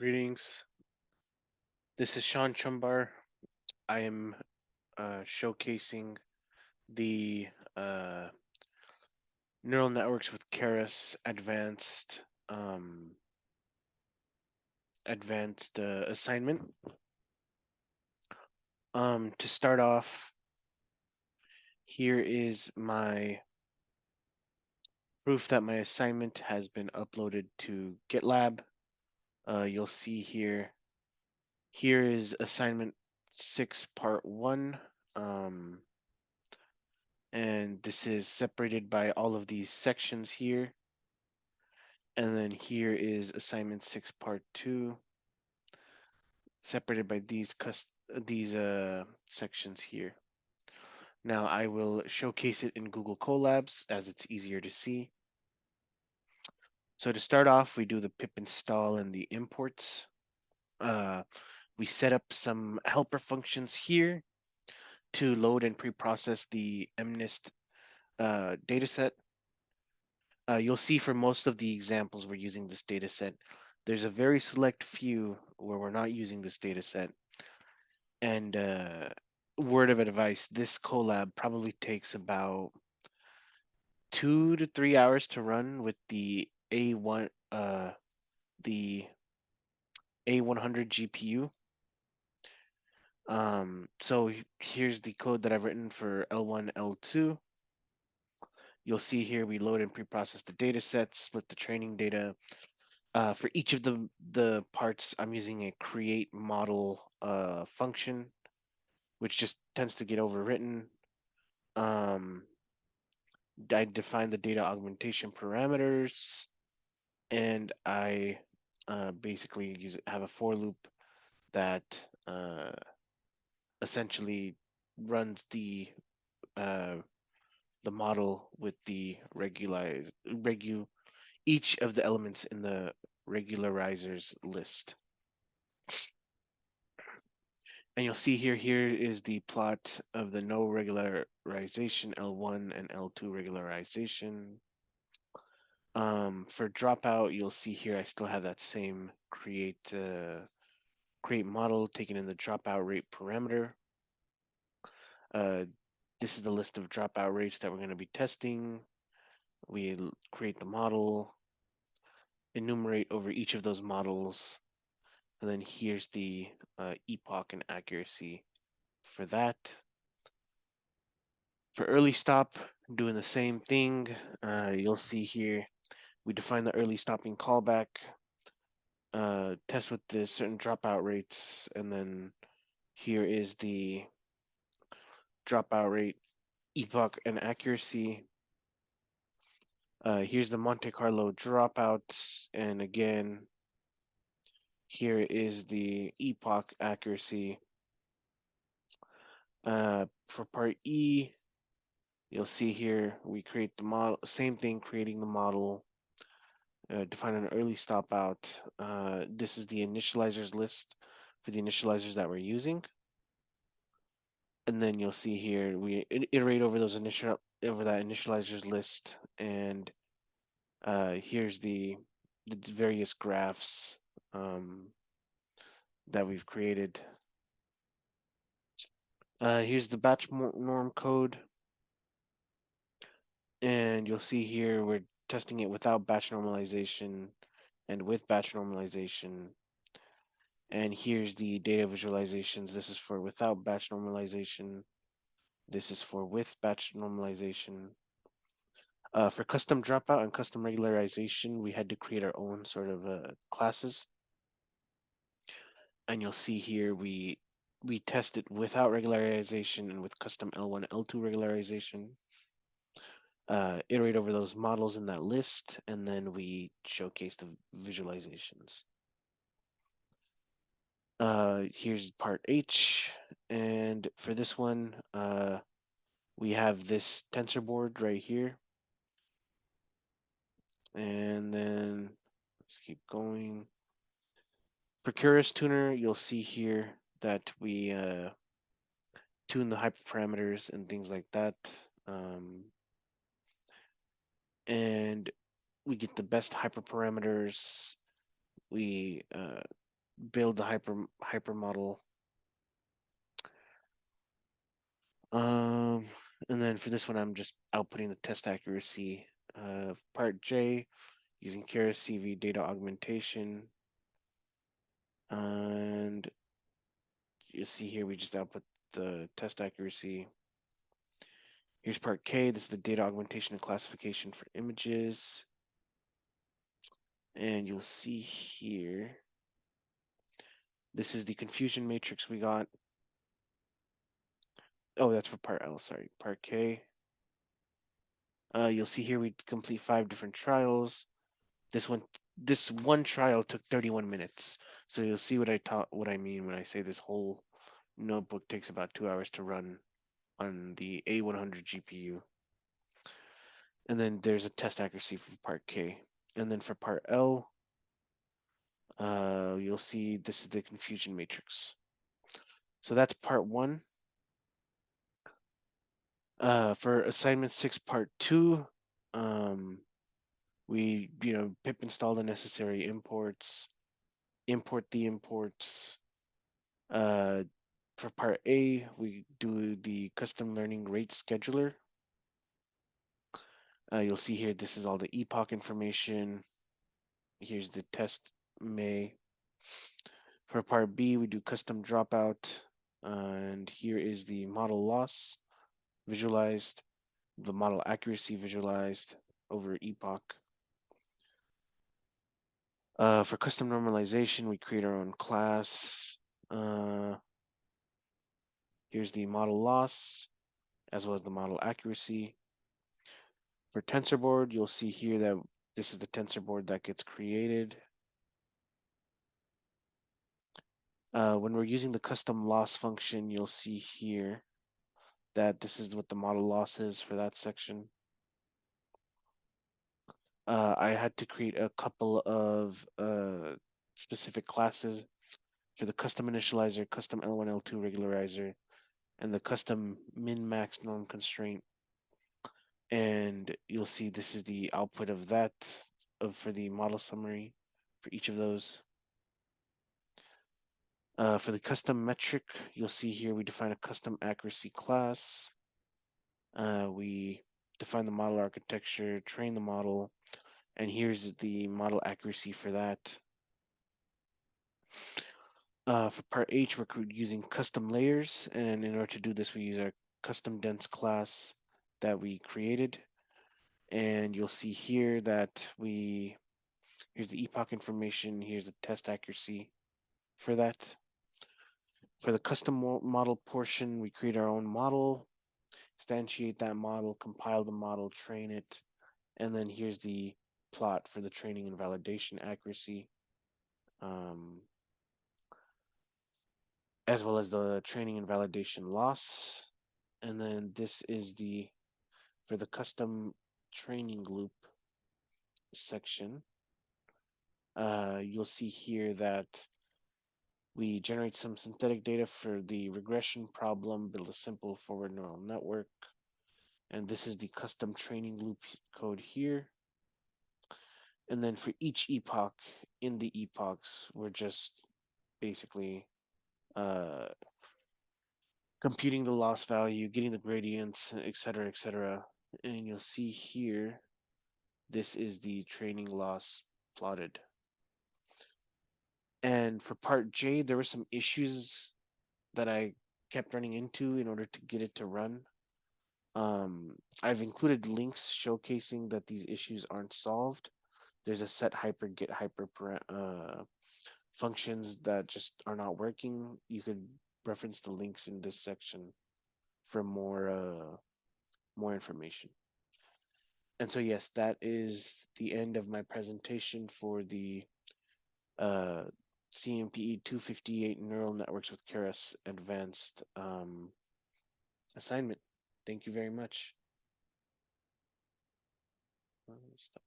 Greetings. This is Sean Chumbar. I am showcasing the uh, neural networks with Keras advanced assignment. To start off, here is my proof that my assignment has been uploaded to GitLab. You'll see here. Here is assignment 6 part 1. Um, and this is separated by all of these sections here. And then here is assignment 6 part 2, separated by these sections here. Now I will showcase it in Google Colabs as it's easier to see. So to start off, we do the pip install and the imports. We set up some helper functions here to load and pre-process the MNIST dataset. You'll see for most of the examples we're using this dataset. There's a very select few where we're not using this dataset. And word of advice, this collab probably takes about 2 to 3 hours to run with the A100 GPU. So here's the code that I've written for L1, L2. You'll see here we load and pre-process the data sets, split the training data. For each of the parts, I'm using a create model function, which just tends to get overwritten. I define the data augmentation parameters, and I basically have a for loop that essentially runs uh, the model with the each of the elements in the regularizers list. And you'll see here is the plot of the no regularization L1 and L2 regularization. For dropout, you'll see here I still have that same create model taken in the dropout rate parameter. This is the list of dropout rates that we're going to be testing. We create the model, enumerate over each of those models, and then here's the epoch and accuracy for that. For early stop, doing the same thing. You'll see here we define the early stopping callback, test with the certain dropout rates, and then here is the dropout rate, epoch, and accuracy. Here's the Monte Carlo dropout, and again, here is the epoch accuracy. For part E, you'll see here we create the model, same thing, creating the model, define an early stop out. This is the initializers list for the initializers that we're using. And then you'll see here we iterate over that initializers list, and here's the various graphs that we've created. Here's the batch norm code, and you'll see here we're testing it without batch normalization and with batch normalization. And here's the data visualizations. This is for without batch normalization. This is for with batch normalization. For custom dropout and custom regularization, we had to create our own sort of classes. And you'll see here we test it without regularization and with custom L1, L2 regularization. Iterate over those models in that list, and then we showcase the visualizations. Here's part H, and for this one, we have this tensor board right here. And then let's keep going. For Keras Tuner, you'll see here that we tune the hyperparameters and things like that. And we get the best hyperparameters. We build the hypermodel. Um, and then for this one, I'm just outputting the test accuracy. Part J, using Keras CV data augmentation. And you see here, we just output the test accuracy. Here's part K. This is the data augmentation and classification for images. And you'll see here, this is the confusion matrix we got. Oh, that's for part L, sorry. Part K. You'll see here we complete 5 different trials. This one trial took 31 minutes. So you'll see what I mean when I say this whole notebook takes about 2 hours to run on the A100 GPU. And then there's a test accuracy for part K. And then for part L, you'll see this is the confusion matrix. So that's part 1. For assignment 6, part 2, we pip install the necessary imports, import the imports. For part A, we do the custom learning rate scheduler. You'll see here, this is all the epoch information. Here's the test May. For part B, we do custom dropout. And here is the model loss visualized, the model accuracy visualized over epoch. For custom normalization, we create our own class. Here's the model loss, as well as the model accuracy. For TensorBoard, you'll see here that this is the TensorBoard that gets created. When we're using the custom loss function, you'll see here that this is what the model loss is for that section. I had to create a couple of specific classes for the custom initializer, custom L1, L2 regularizer, and the custom min-max norm constraint. And you'll see this is the output of that for the model summary for each of those. For the custom metric, you'll see here we define a custom accuracy class. We define the model architecture, train the model, and here's the model accuracy for that. For part H, we're using custom layers, and in order to do this, we use our custom dense class that we created. And you'll see here that here's the epoch information, here's the test accuracy for that. For the custom model portion, we create our own model, instantiate that model, compile the model, train it, and then here's the plot for the training and validation accuracy, as well as the training and validation loss. And then this is for the custom training loop section. You'll see here that we generate some synthetic data for the regression problem, build a simple forward neural network. And this is the custom training loop code here. And then for each epoch in the epochs, we're just basically computing the loss value, getting the gradients, etc., etc. And you'll see here, this is the training loss plotted. And for part J, there were some issues that I kept running into in order to get it to run. I've included links showcasing that these issues aren't solved. There's a set hyper, get hyper functions that just are not working. You could reference the links in this section for more information. And so yes, that is the end of my presentation for the CMPE258 neural networks with Keras advanced assignment. Thank you very much. Stop.